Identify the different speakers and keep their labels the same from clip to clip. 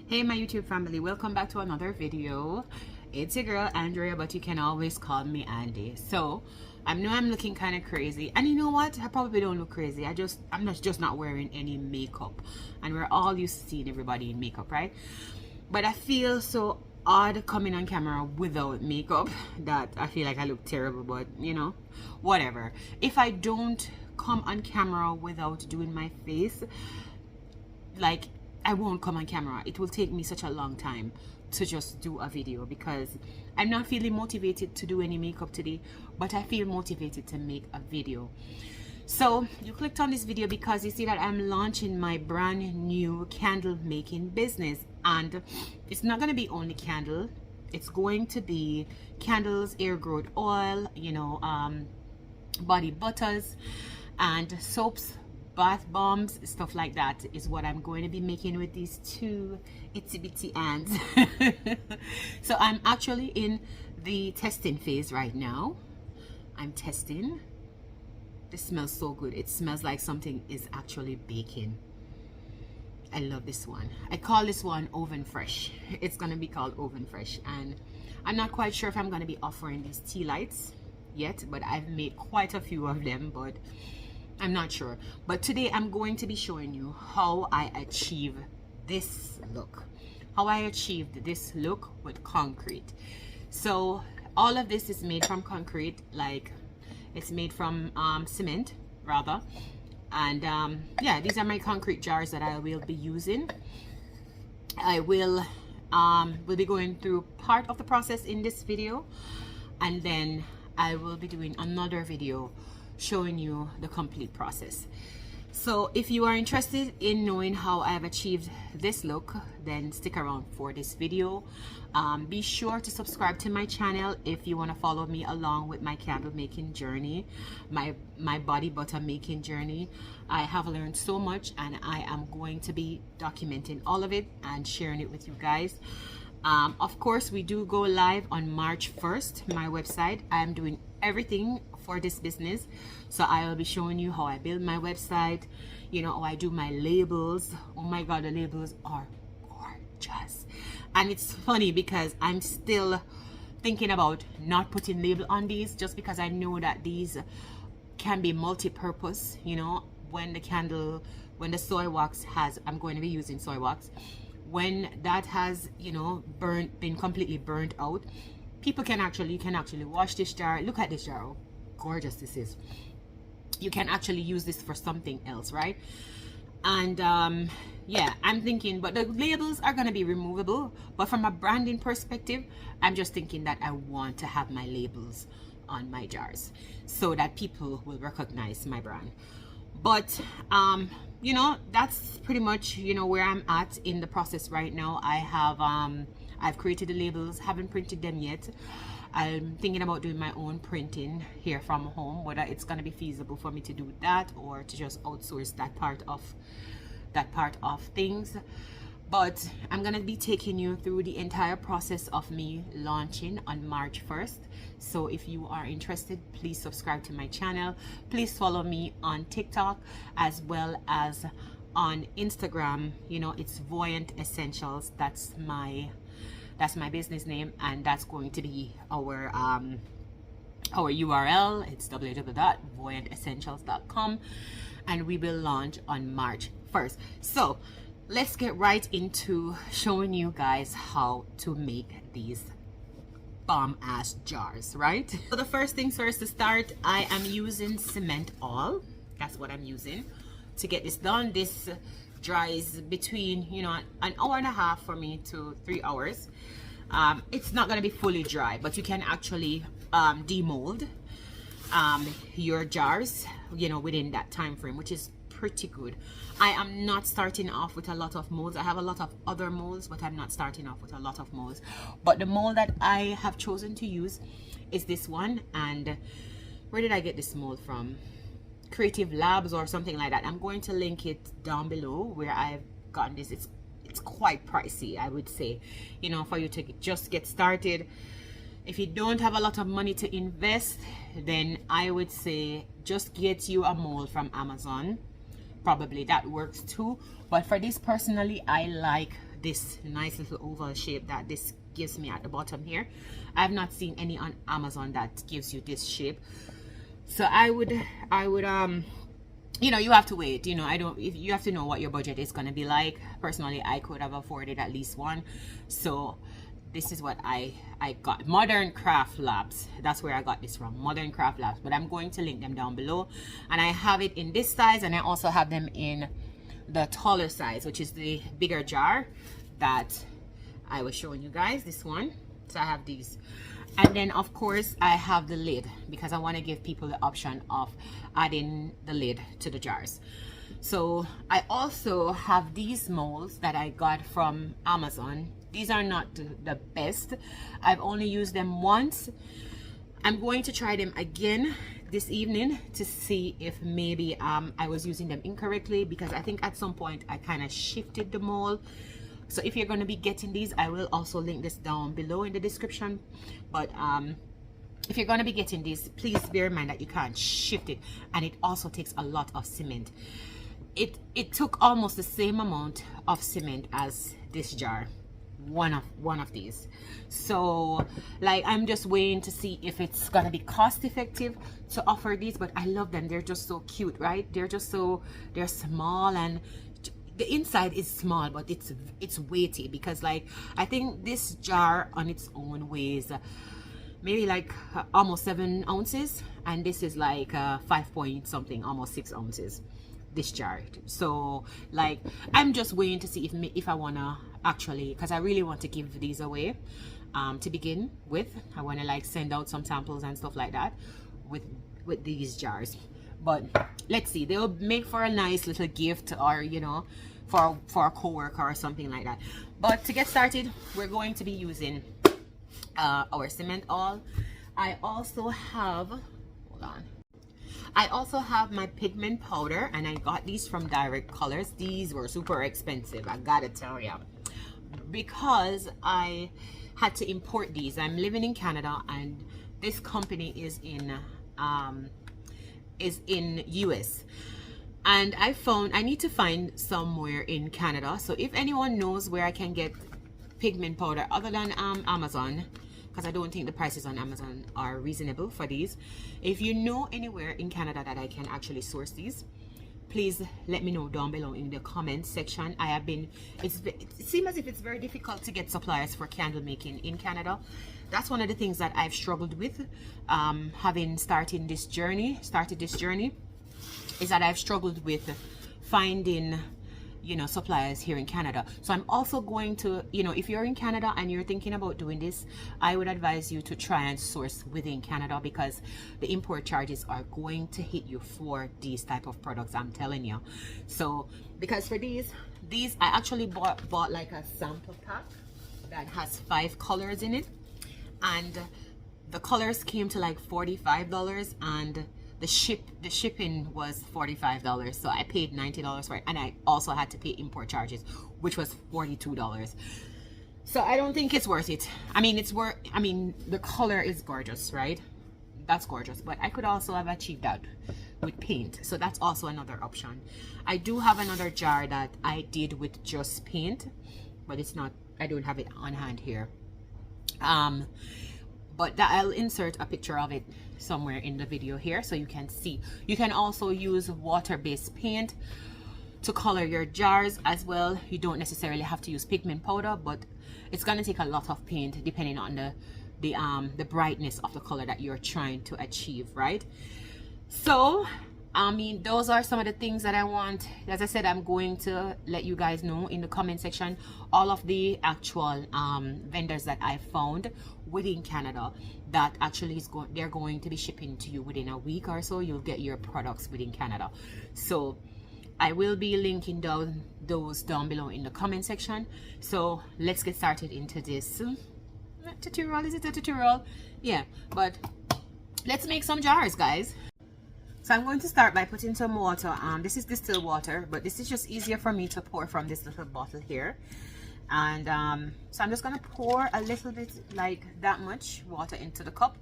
Speaker 1: Hey my YouTube family, welcome back to another video. It's your girl Andrea, but you can always call me Andy. So I know I'm looking kind of crazy, and you know what, I probably don't look crazy. I'm just not wearing any makeup, and we're all used to seeing everybody in makeup, right? But I feel so odd coming on camera without makeup that I feel like I look terrible, but you know, whatever. If I don't come on camera without doing my face, like, I won't come on camera. It will take me such a long time to just do a video because I'm not feeling motivated to do any makeup today, but I feel motivated to make a video. So you clicked on this video because you see that I'm launching my brand new candle making business, and it's not going to be only candle. It's going to be candles, air growth oil, you know, body butters and soaps, bath bombs, stuff like that is what I'm going to be making with these two itsy bitsy hands. So I'm actually in the testing phase right now. I'm testing. This smells so good. It smells like something is actually baking. I love this one. I call this one oven fresh. It's gonna be called oven fresh, and I'm not quite sure if I'm gonna be offering these tea lights yet, but I've made quite a few of them, but I'm not sure. But today I'm going to be showing you how I achieve this look, how I achieved this look with concrete. So all of this is made from concrete, like it's made from cement rather, and yeah, these are my concrete jars that I will be using. I will be going through part of the process in this video, and then I will be doing another video showing you the complete process. So if you are interested in knowing how I've achieved this look, then stick around for this video. Be sure to subscribe to my channel if you want to follow me along with my candle making journey, my body butter making journey. I have learned so much, and I am going to be documenting all of it and sharing it with you guys. Of course, we do go live on March 1st, my website. I'm doing everything for this business, so I will be showing you how I build my website, you know, how I do my labels. Oh my god, the labels are gorgeous. And it's funny because I'm still thinking about not putting label on these, just because I know that these can be multi-purpose. You know, when the soy wax has, I'm going to be using soy wax, when that has, you know, been completely burnt out, you can actually wash this jar. Look at this jar, how gorgeous this is. You can actually use this for something else, right? And yeah, I'm thinking, but the labels are going to be removable, but from a branding perspective, I'm just thinking that I want to have my labels on my jars so that people will recognize my brand. But you know, that's pretty much, you know, where I'm at in the process right now. I've created the labels, haven't printed them yet. I'm thinking about doing my own printing here from home, whether it's going to be feasible for me to do that or to just outsource that part of things. But I'm going to be taking you through the entire process of me launching on March 1st. So if you are interested, please subscribe to my channel. Please follow me on TikTok as well as on Instagram. You know, it's Voyant Essentials. That's my business name, and that's going to be our URL. It's www.voyantessentials.com, and we will launch on March 1st. So let's get right into showing you guys how to make these bomb ass jars, right? So the first things first, to start, I am using cement oil. That's what I'm using to get this done. This dries between, you know, an hour and a half for me to 3 hours. It's not going to be fully dry, but you can actually demold your jars, you know, within that time frame, which is pretty good. I am not starting off with a lot of molds. I have a lot of other molds, but I'm not starting off with a lot of molds. But the mold that I have chosen to use is this one. And where did I get this mold from? Creative Labs or something like that. I'm going to link it down below where I've gotten this. It's quite pricey, I would say, you know, for you to just get started. If you don't have a lot of money to invest, then I would say just get you a mold from Amazon. Probably that works too, but for this personally, I like this nice little oval shape that this gives me at the bottom here. I've not seen any on Amazon that gives you this shape. So I would you know, you have to wait, you know, if you have to know what your budget is going to be like. Personally, I could have afforded at least one. So this is what I got. Modern Craft Labs, that's where I got this from, Modern Craft Labs, but I'm going to link them down below. And I have it in this size, and I also have them in the taller size, which is the bigger jar that I was showing you guys, this one. So I have these. And then of course I have the lid, because I want to give people the option of adding the lid to the jars. So I also have these molds that I got from Amazon. These are not the best. I've only used them once. I'm going to try them again this evening to see if maybe I was using them incorrectly, because I think at some point I kind of shifted the mold. So if you're going to be getting these, I will also link this down below in the description. But if you're going to be getting these, please bear in mind that you can't shift it, and it also takes a lot of cement. It took almost the same amount of cement as this jar, one of these. So like, I'm just waiting to see if it's gonna be cost effective to offer these. But I love them, they're just so cute, right? They're small, and the inside is small, but it's weighty, because like, I think this jar on its own weighs maybe like almost 7 ounces, and this is like 5 point something, almost 6 ounces, this jar. So like, I'm just waiting to see if I wanna actually, because I really want to give these away to begin with. I want to like send out some samples and stuff like that with these jars. But let's see, they'll make for a nice little gift, or you know, for a co-worker or something like that. But to get started, we're going to be using our cement oil. I also have, hold on, I also have my pigment powder, and I got these from Direct Colors. These were super expensive, I gotta tell you, because I had to import these. I'm living in Canada, and this company is in US, and I need to find somewhere in Canada. So if anyone knows where I can get pigment powder other than Amazon, because I don't think the prices on Amazon are reasonable for these, if you know anywhere in Canada that I can actually source these, please let me know down below in the comment section. It seems as if it's very difficult to get suppliers for candle making in Canada. That's one of the things that I've struggled with, having started this journey, is that I've struggled with finding, you know, suppliers here in Canada. So I'm also going to, you know, if you're in Canada and you're thinking about doing this, I would advise you to try and source within Canada, because the import charges are going to hit you for these type of products, I'm telling you. So because for these I actually bought like a sample pack that has 5 colors in it, and the colors came to like $45, and the shipping was $45. So I paid $90 for it, and I also had to pay import charges, which was $42. So I don't think it's worth it. I mean, the color is gorgeous, right? That's gorgeous, but I could also have achieved that with paint. So that's also another option. I do have another jar that I did with just paint, but it's not, I don't have it on hand here. But I'll insert a picture of it somewhere in the video here so you can see. You can also use water-based paint to color your jars as well. You don't necessarily have to use pigment powder, but it's going to take a lot of paint depending on the brightness of the color that you're trying to achieve, right? So I mean, those are some of the things that I want. As I said, I'm going to let you guys know in the comment section all of the actual vendors that I found within Canada that actually they're going to be shipping to you within a week or so. You'll get your products within Canada. So I will be linking down those down below in the comment section. So let's get started into this tutorial. Is it a tutorial? Yeah, but let's make some jars, guys. So I'm going to start by putting some water. This is distilled water, but this is just easier for me to pour from this little bottle here. And so I'm just going to pour a little bit, like that much water into the cup.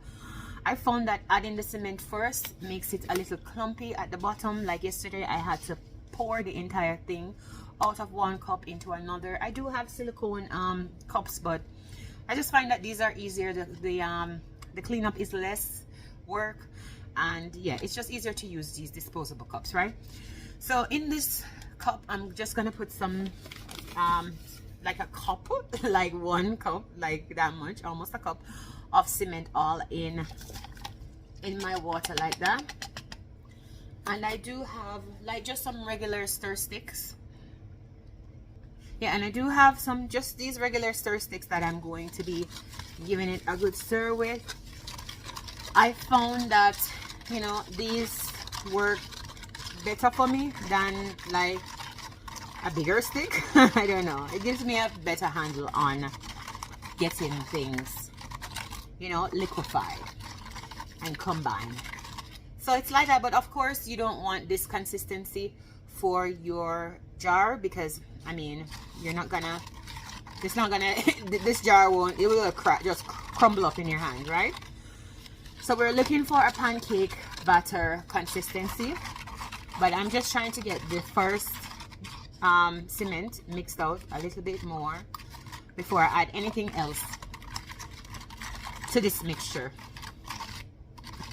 Speaker 1: I found that adding the cement first makes it a little clumpy at the bottom. Like yesterday, I had to pour the entire thing out of one cup into another. I do have silicone cups, but I just find that these are easier. The cleanup is less work, and yeah, it's just easier to use these disposable cups, right? So in this cup, I'm just gonna put some like a cup, like 1 cup, like that much, almost a cup of cement, all in my water like that. And I do have like just some regular stir sticks. Yeah, and I do have some, just these regular stir sticks that I'm going to be giving it a good stir with. I found that, you know, these work better for me than like a bigger stick. I don't know, it gives me a better handle on getting things, you know, liquefied and combined. So it's like that, but of course you don't want this consistency for your jar, because I mean, you're not gonna, it's not gonna, this jar won't, it will just crumble up in your hand, right? So we're looking for a pancake batter consistency, but I'm just trying to get the first cement mixed out a little bit more before I add anything else to this mixture.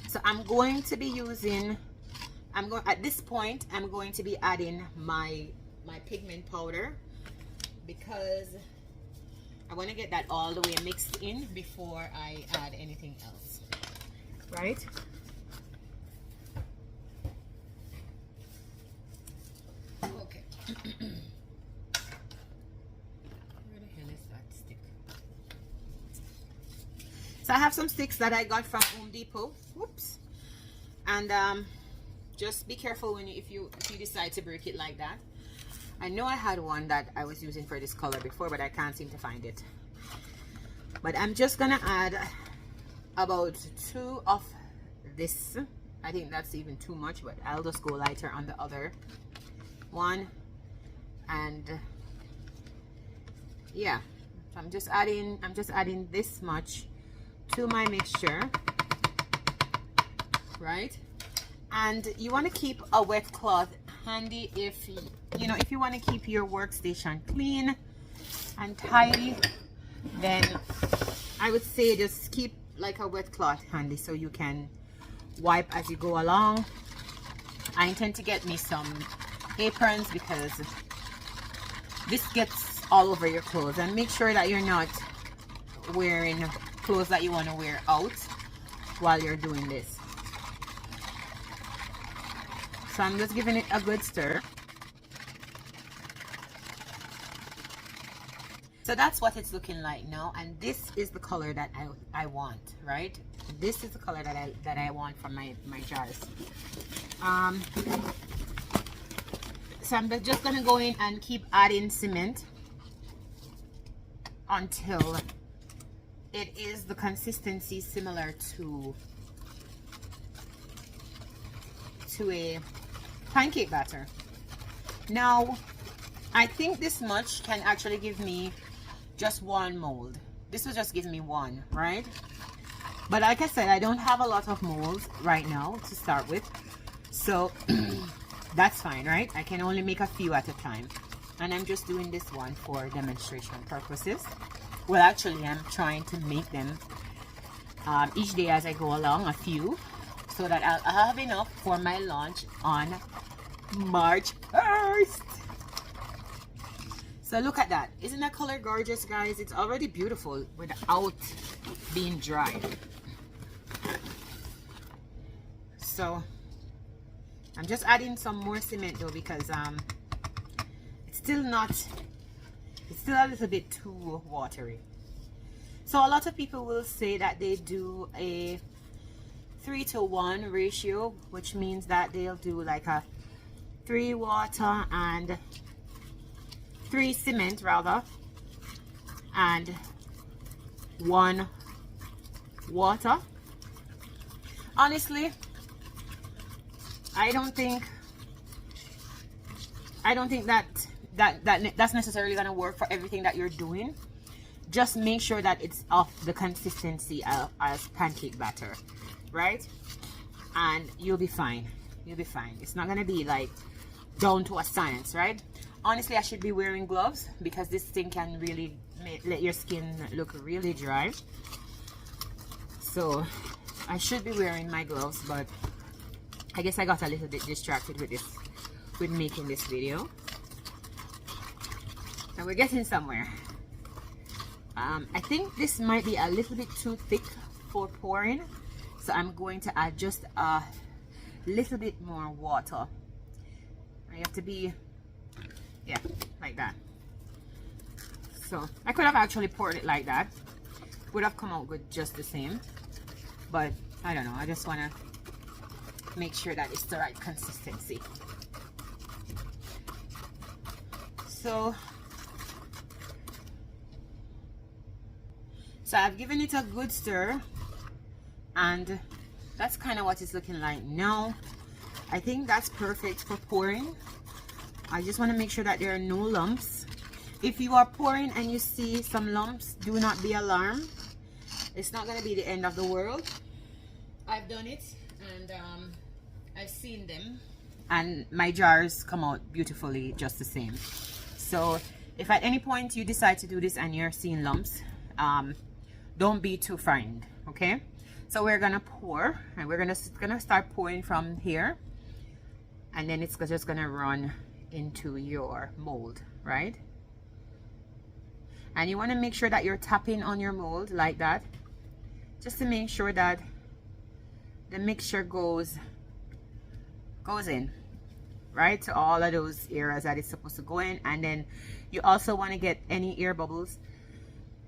Speaker 1: So I'm going to be using, at this point I'm going to be adding my pigment powder, because I want to get that all the way mixed in before I add anything else, right? Okay. Where the hell is that stick? So I have some sticks that I got from Home Depot. Whoops. And just be careful when if you decide to break it like that. I know I had one that I was using for this color before, but I can't seem to find it. But I'm just gonna add about 2 of this. I think that's even too much, but I'll just go lighter on the other one. And yeah, so I'm just adding this much to my mixture, right? And you want to keep a wet cloth handy if you know, if you want to keep your workstation clean and tidy, then I would say just keep like a wet cloth handy so you can wipe as you go along. I intend to get me some aprons because this gets all over your clothes, and make sure that you're not wearing clothes that you want to wear out while you're doing this. So I'm just giving it a good stir. So that's what it's looking like now, and this is the color that I want, right? This is the color that I want from my jars. So I'm just gonna go in and keep adding cement until it is the consistency similar to a pancake batter. Now I think this much can actually give me just 1 mold. This will just give me 1, right? But like I said, I don't have a lot of molds right now to start with, so that's fine, right? I can only make a few at a time, and I'm just doing this one for demonstration purposes. Well, actually I'm trying to make them each day as I go along, a few, so that I'll have enough for my launch on March 1st. So look at that. Isn't that color gorgeous, guys? It's already beautiful without being dry. So I'm just adding some more cement though, because it's still a little bit too watery. So a lot of people will say that they do a 3-to-1 ratio, which means that they'll do like a 3 water and 3 cement rather, and 1 water. Honestly, I don't think that's necessarily gonna work for everything that you're doing. Just make sure that it's of the consistency as pancake batter, right? And you'll be fine. You'll be fine. It's not gonna be like down to a science, right? Honestly, I should be wearing gloves because this thing can really let your skin look really dry. So I should be wearing my gloves, but I guess I got a little bit distracted with making this video. And we're getting somewhere. I think this might be a little bit too thick for pouring, so I'm going to add just a little bit more water. You have to be, yeah, like that. So I could have actually poured it like that. It would have come out good just the same, but I don't know, I just want to make sure that it's the right consistency. So I've given it a good stir, and that's kind of what it's looking like now. I think that's perfect for pouring. I just want to make sure that there are no lumps. If you are pouring and you see some lumps, do not be alarmed. It's not going to be the end of the world. I've done it, and I've seen them, and my jars come out beautifully just the same. So if at any point you decide to do this and you're seeing lumps, don't be too frightened, okay? So we're gonna pour, and we're gonna start pouring from here, and then it's just gonna run into your mold, right? And you want to make sure that you're tapping on your mold like that, just to make sure that the mixture goes in, right, to all of those areas that it's supposed to go in. And then you also want to get any air bubbles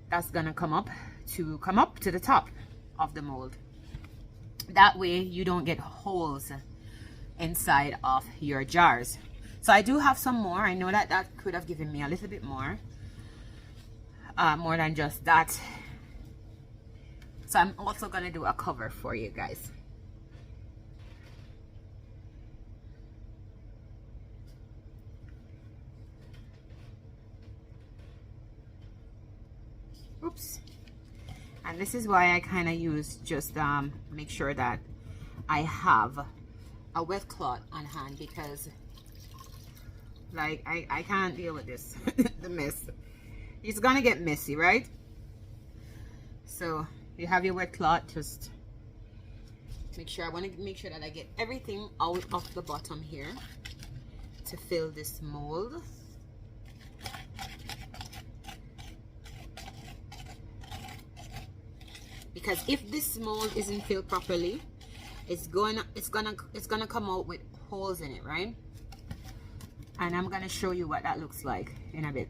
Speaker 1: that's gonna come up to the top of the mold. That way you don't get holes inside of your jars. So I do have some more. I know that could have given me a little bit more than just that. So I'm also gonna do a cover for you guys. Oops. And this is why I kind of use just make sure that I have a wet cloth on hand, because like I can't deal with this the mess. It's gonna get messy, right? So you have your wet cloth, just make sure. I want to make sure that I get everything out of the bottom here to fill this mold. Because if this mold isn't filled properly, it's gonna come out with holes in it, right? And I'm gonna show you what that looks like in a bit.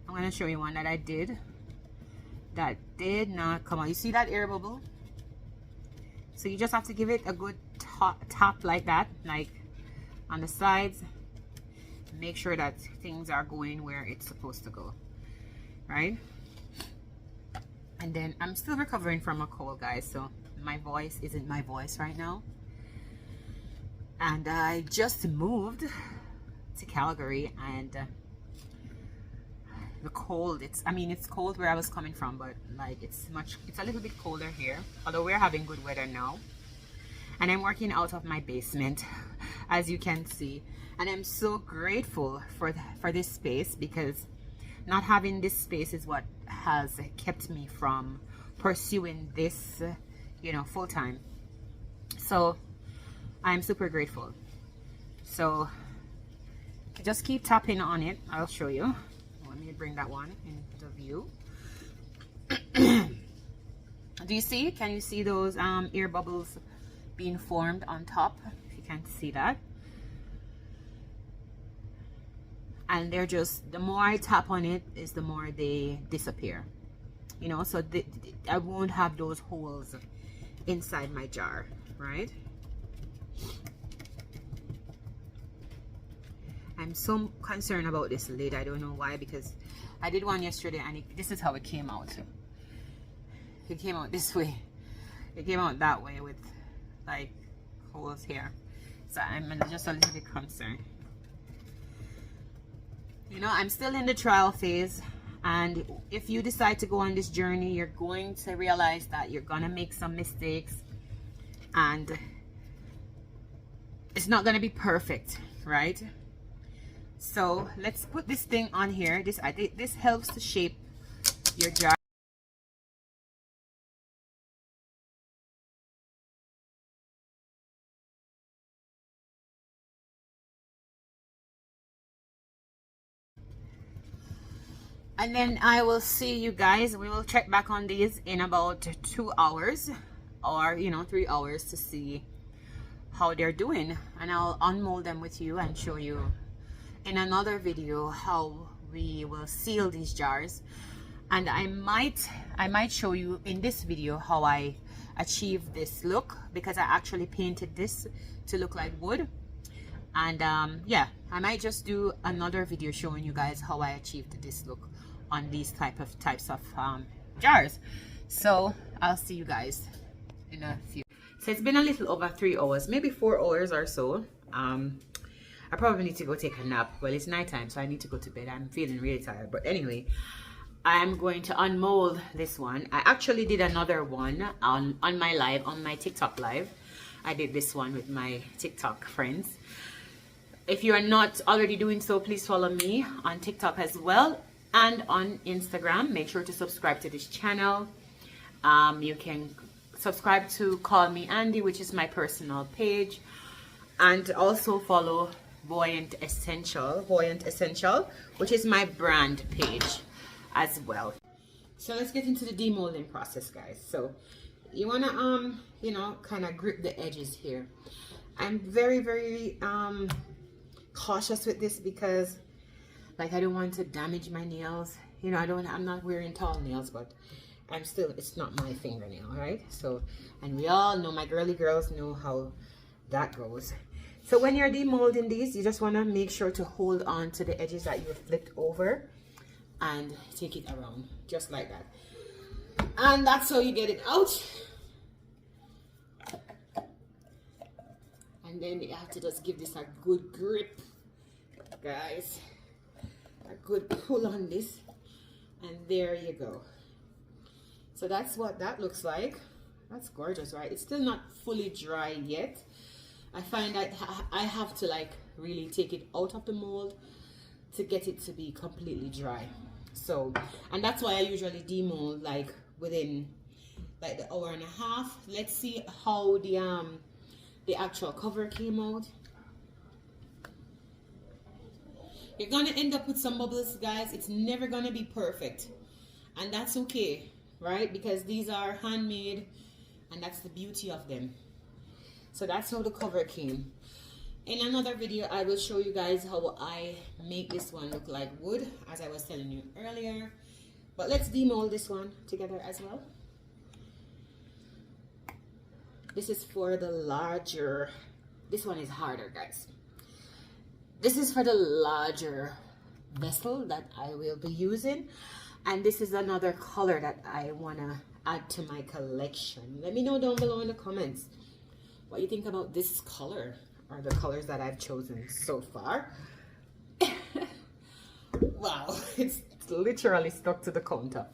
Speaker 1: I'm gonna show you one that I did that did not come out. You see that air bubble? So you just have to give it a good tap like that, like on the sides. Make sure that things are going where it's supposed to go, right? And then I'm still recovering from a cold, guys, so my voice isn't my voice right now. And I just moved to Calgary, and the cold, it's cold where I was coming from, but like it's a little bit colder here, although we're having good weather now. And I'm working out of my basement, as you can see, and I'm so grateful for this space, because not having this space is what has kept me from pursuing this, you know, full-time. So I'm super grateful. So just keep tapping on it. I'll show you. Let me bring that one into view. Do you see? Can you see those air bubbles being formed on top? If you can't see that. And they're just, the more I tap on it, is the more they disappear, you know. So I won't have those holes inside my jar, right? I'm so concerned about this lid. I don't know why, because I did one yesterday, and this is how it came out. It came out this way. It came out that way with like holes here. So I'm just a little bit concerned. You know, I'm still in the trial phase, and if you decide to go on this journey, you're going to realize that you're gonna make some mistakes, and it's not gonna be perfect, right? So let's put this thing on here. I think this helps to shape your jar. And then I will see you guys. We will check back on these in about 2 hours, or 3 hours, to see how they're doing, and I'll unmold them with you and show you in another video how we will seal these jars. And I might show you in this video how I achieved this look, because I actually painted this to look like wood. And yeah, I might just do another video showing you guys how I achieved this look on these types of jars. So I'll see you guys in a few. So it's been a little over 3 hours, maybe 4 hours or so. I probably need to go take a nap. Well, it's nighttime, so I need to go to bed. I'm feeling really tired. But anyway, I'm going to unmold this one. I actually did another one on my live, on my TikTok live. I did this one with my TikTok friends. If you are not already doing so, please follow me on TikTok as well, and on Instagram. Make sure to subscribe to this channel. You can subscribe to Call Me Andy, which is my personal page, and also follow Voyant Essential, which is my brand page as well. So let's get into the demolding process, guys. So you want to kind of grip the edges here. I'm very cautious with this, because like I don't want to damage my nails. I'm not wearing tall nails, but it's not my fingernail, right? So, and we all know, my girly girls know how that goes. So when you're demolding these, you just want to make sure to hold on to the edges that you flipped over and take it around just like that. And that's how you get it out. And then you have to just give this a good grip, guys. A good pull on this, and there you go. So that's what that looks like. That's gorgeous, right? It's still not fully dry yet. I find that I have to like really take it out of the mold to get it to be completely dry. So, and that's why I usually demold like within like the hour and a half. Let's see how the actual cover came out. You're gonna end up with some bubbles, guys. It's never gonna be perfect, and that's okay, right? Because these are handmade, and that's the beauty of them. So that's how the cover came. In another video, I will show you guys how I make this one look like wood, as I was telling you earlier. But let's demold this one together as well. This is for the larger, this one is harder, guys. This is for the larger vessel that I will be using, and this is another color that I want to add to my collection. Let me know down below in the comments what you think about this color, or the colors that I've chosen so far. Wow, it's literally stuck to the counter.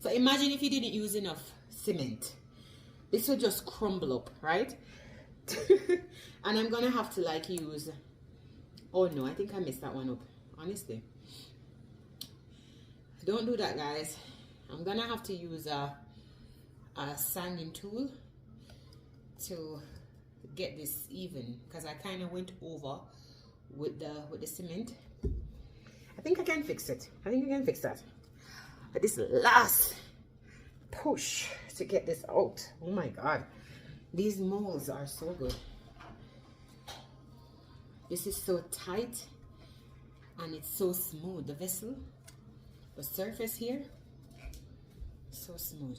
Speaker 1: So imagine if you didn't use enough cement. This will just crumble up, right? And I'm gonna have to like use, oh no, I think I messed that one up, honestly. Don't do that, guys. I'm gonna have to use a sanding tool to get this even, because I kind of went over with the cement. I think I can fix it. I think I can fix that. But this last push to get this out, oh my god, these molds are so good. This is so tight and it's so smooth. The vessel, the surface here, so smooth.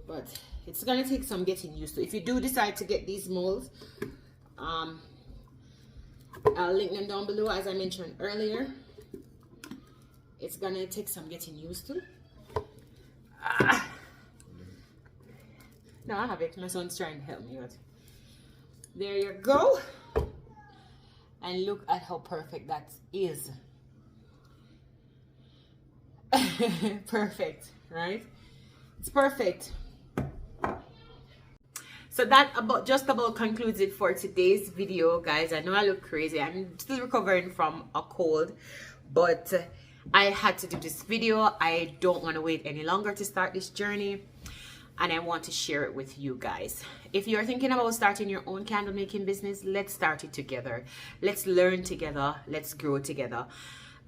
Speaker 1: But it's gonna take some getting used to. If you do decide to get these molds, I'll link them down below, as I mentioned earlier. It's gonna take some getting used to. No, I have it. My son's trying to help me out. There you go. And look at how perfect that is. Perfect, right? It's perfect. So that just about concludes it for today's video, guys. I know I look crazy. I'm still recovering from a cold, but I had to do this video. I don't want to wait any longer to start this journey, and I want to share it with you guys. If you're thinking about starting your own candle making business, let's start it together. Let's learn together. Let's grow together.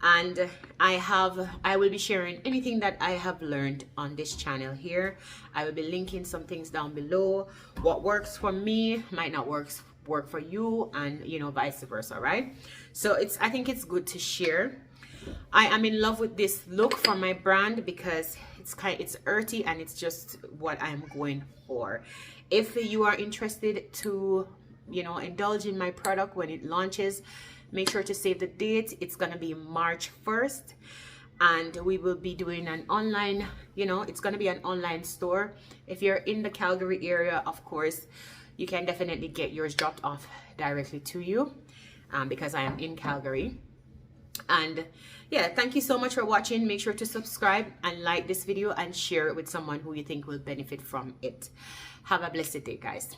Speaker 1: And I will be sharing anything that I have learned on this channel here. I will be linking some things down below. What works for me might not work for you, and you know, vice versa, right? So I think it's good to share. I am in love with this look for my brand because it's earthy and it's just what I'm going for. If you are interested to, you know, indulge in my product when it launches, make sure to save the date. It's gonna be March 1st, and we will be doing an online, you know, it's gonna be an online store. If you're in the Calgary area, of course, you can definitely get yours dropped off directly to you, because I am in Calgary. And yeah, thank you so much for watching. Make sure to subscribe and like this video and share it with someone who you think will benefit from it. Have a blessed day, guys.